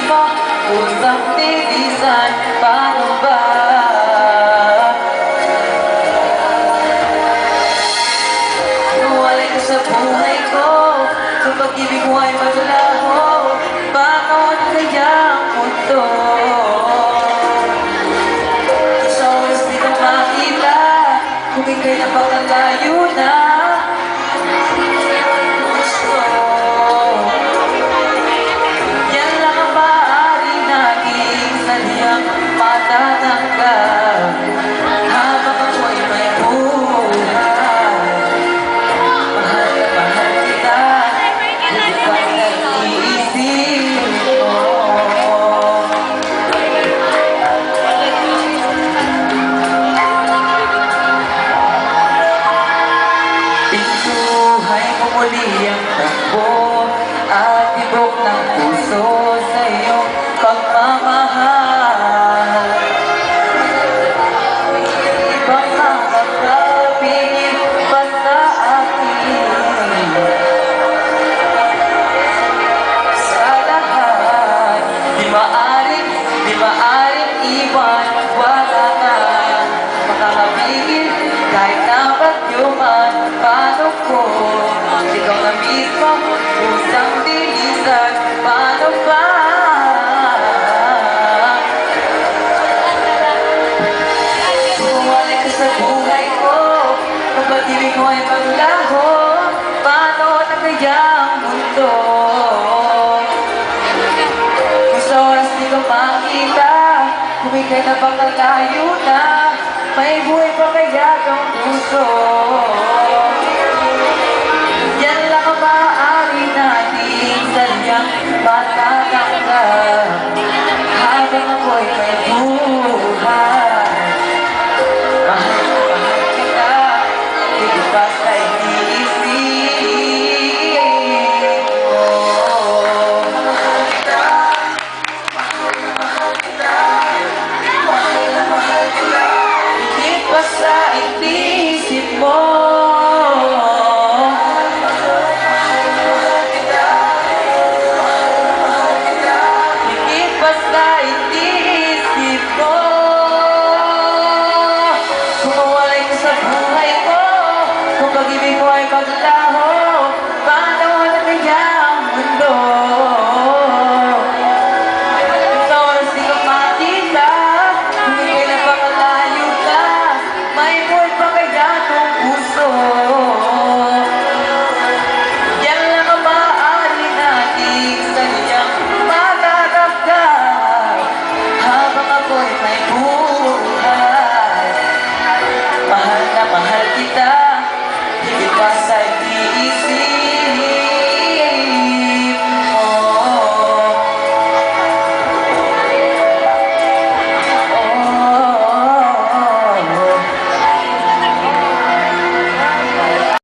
mismo Pusang titisan, paano ba? Walay ka sa buhay ko Kung pag-ibig mo ay maglaho Paano na kaya ang mundo? Sa oras di na makita Kung ika'y napakalayo na Gusto Yan lang ang maaari nating saliyang matatanggal Habang ako'y may buhay Mahal na mahal kita Hindi ka nag-iisip mo Pintuhay mo muli ang takbo At tibok ng puso sa iyong pagmamahal Ibang makakapingin pa sa akin Sa lahat Di maaring iwan Wala ka makakapigil Kahit na bagyo man Paano ko Ikaw na mismo Pusang tinisan Paano ba Sumali ka sa buhay ko Kung pag-ibig mo ay maglaho Paano na kaya ang mundo Kung sa oras di ko makita Kung ika'y napakalayo na May buhay pa kaya kang puso